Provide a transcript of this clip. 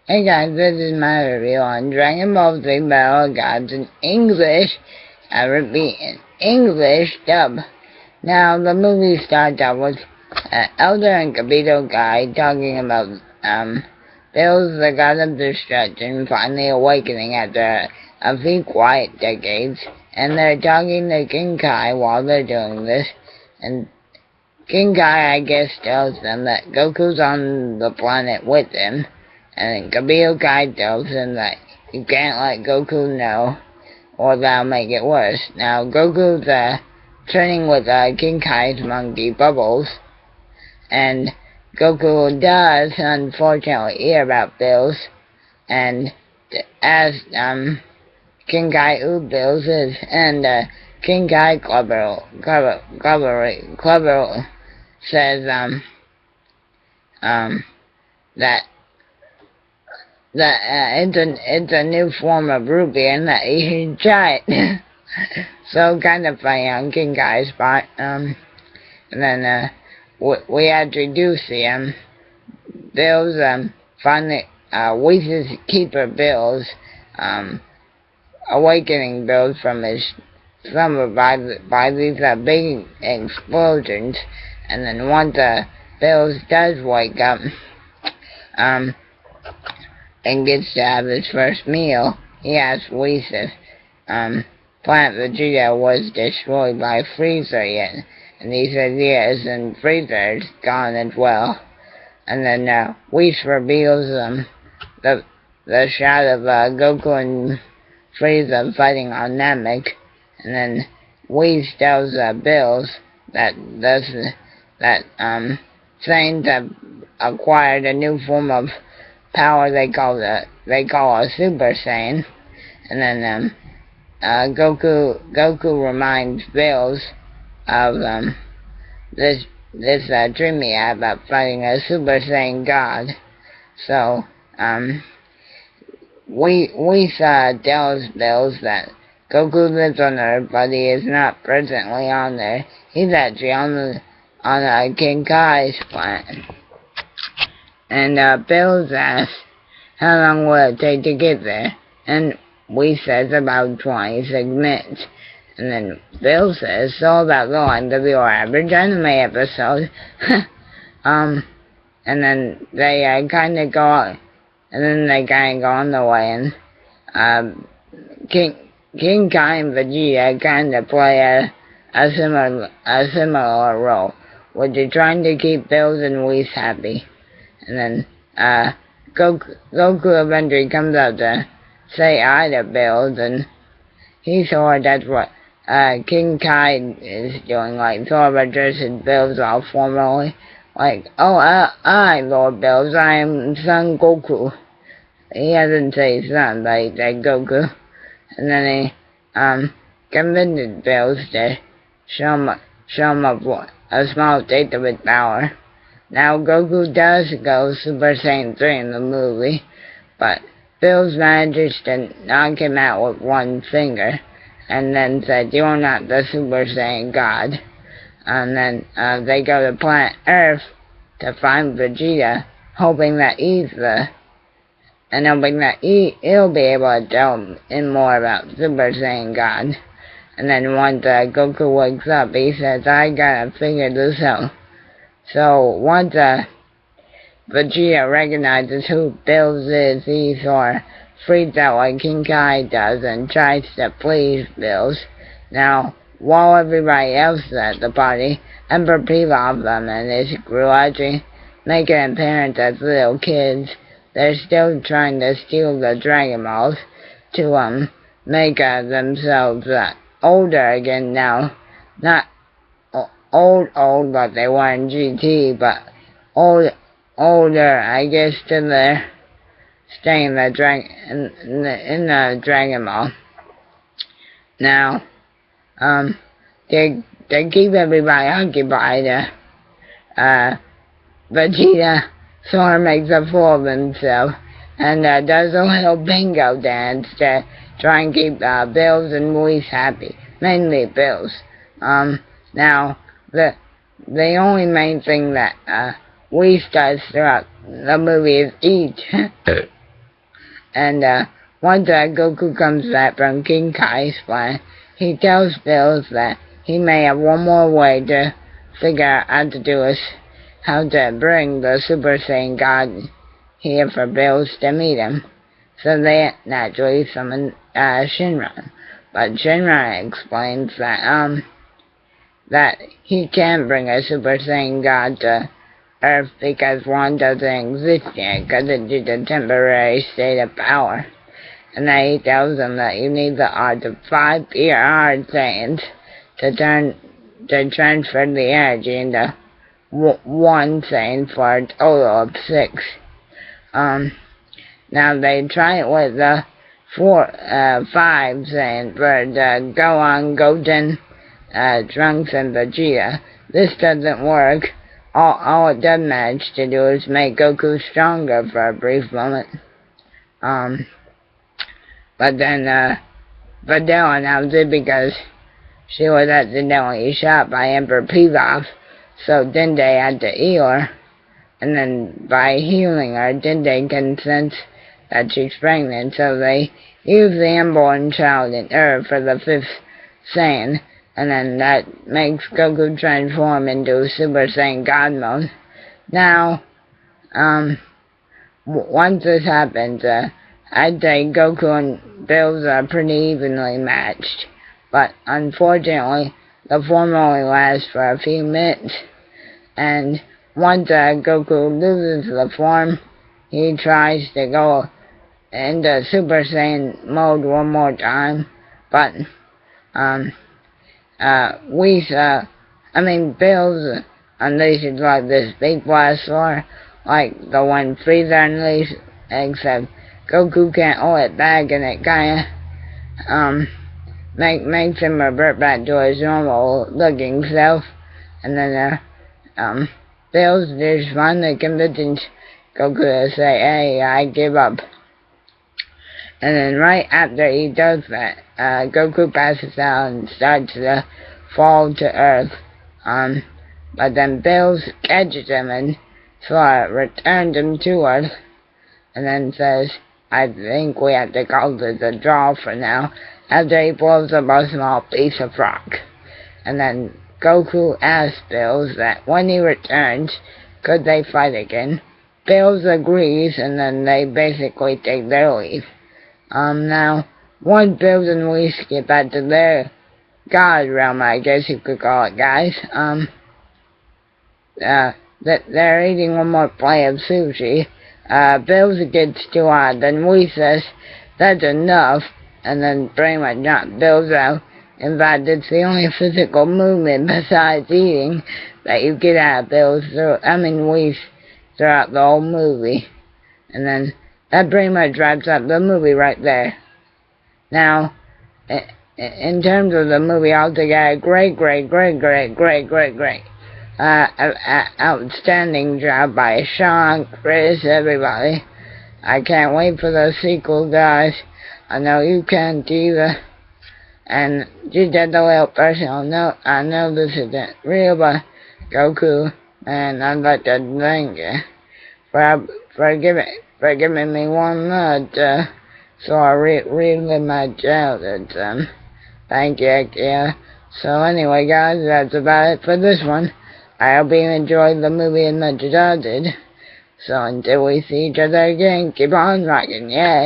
Hey guys, this is my review on Dragon Ball Z Battle of Gods in English. I repeat, in English dub. Now, the movie starts out with Elder and Kabito guy talking about Bills, the god of destruction, finally awakening after a few quiet decades. And they're talking to King Kai while they're doing this. And King Kai, I guess, tells them that Goku's on the planet with him. And Kabito Kai tells him that you can't let Goku know, or that'll make it worse. Now, Goku's training with King Kai's monkey, Bubbles, and Goku does, unfortunately, hear about Bills, and asks King Kai who Bills is, and King Kai clever says that it's a new form of Ruby and that you should try it. So kind of funny on King Kai's part. And then we actually do see Bills finally Whis' keeper Bills awakening Bills from his slumber by these big explosions. And then once Bills does wake up, and gets to have his first meal, he asks Whis if Planet Vegeta was destroyed by Freezer yet. And he says yes, and Freezer's gone as well. And then Whis reveals the shot of Goku and Frieza fighting on Namek. And then Whis tells Bills that Saiyans have acquired a new form of power they call a Super Saiyan. And then Goku reminds Bills of this dream he had about fighting a Super Saiyan god. So Whis tells Bills that Goku lives on Earth, but he is not presently on there. He's actually on King Kai's planet. And Bills asks how long will it take to get there, and Whis says about 26 minutes. And then Bill says, so about the length of your average anime episode. And then they kind of go on the way, and King Kai and Vegeta kind of play a similar role, which is trying to keep Bills and Whis happy. And then Goku eventually comes out to say hi to Bills, and he's sure that's what King Kai is doing. Like, sort of addresses Bills all formally. Like, oh, I, Lord Bills, I am Son Goku. He doesn't say son, but he said Goku. And then he convinces Bills to show him a small taste of his power. Now, Goku does go Super Saiyan 3 in the movie, but Bills manages to knock him out with one finger, and then said, you're not the Super Saiyan God. And then they go to planet Earth to find Vegeta, hoping that he'll be able to tell him more about Super Saiyan God. And then once Goku wakes up, he says, I gotta figure this out. So once Vegeta recognizes who Bills is, he sort of freaks out like King Kai does and tries to please Bills. Now, while everybody else is at the party, Emperor Pilaf and his crew actually make an appearance as little kids. They're still trying to steal the Dragon Balls to make themselves older again now. Not old like they were in GT, but older, I guess, till they're staying in the Dragon Ball. Now, to keep everybody occupied, Vegeta sort of makes a fool of himself and does a little bingo dance to try and keep Bills and Whis happy, mainly Bills. Now, the only main thing that Whis does throughout the movie is eat. And once Goku comes back from King Kai's plan, he tells Bills that he may have one more way to figure out how to bring the Super Saiyan God here for Bills to meet him. So they naturally summon Shinran. But Shinran explains that he can't bring a Super Saiyan God to Earth because one doesn't exist yet, because it's just a temporary state of power. And then he tells them that you need the odds of 5 pure hard Saiyans to transfer the energy into one Saiyan for a total of 6. Now they try it with the 5 Saiyans for the Gohan, Goten, Trunks, and Vegeta. This doesn't work. All it does manage to do is make Goku stronger for a brief moment. But then Videl announced it because she was accidentally shot by Emperor Pilaf, so Dende had to heal her. And then by healing her, Dende can sense that she's pregnant, so they use the unborn child in Earth for the 5th Saiyan, and then that makes Goku transform into Super Saiyan God mode. Now, once this happens, I'd say Goku and Bills are pretty evenly matched, but unfortunately, the form only lasts for a few minutes, and once Goku loses the form, he tries to go into Super Saiyan mode one more time, but Bills unleashes like this big blast sword, like the one Frieza unleashed, except Goku can't hold it back, and it kinda makes him revert back to his normal looking self, and then Bills just finally convinces Goku to say, "Hey, I give up." And then right after he does that, Goku passes out and starts to fall to Earth. But then Bills catches him and returns him to Earth, and then says, "I think we have to call this a draw for now," after he blows up a small piece of rock. And then Goku asks Bills that when he returns, could they fight again? Bills agrees, and then they basically take their leave. Now, once Bills and Whis get back to their God realm, I guess you could call it, guys, they're eating one more plate of sushi. Bills gets too hot, then Whis says, "That's enough," and then pretty much knocks Bills out. In fact, it's the only physical movement besides eating that you get out of Whis throughout the whole movie. And then that pretty much wraps up the movie right there. Now, in terms of the movie altogether, great, outstanding job by Sean, Chris, everybody. I can't wait for the sequel, guys. I know you can't either. And just as a little personal note, I know this isn't real, but Goku, and I'd like to thank you for giving me one nut, so I relive my childhood. Thank you, yeah. So anyway, guys, that's about it for this one. I hope you enjoyed the movie as much as I did. So until we see each other again, keep on rocking, yeah.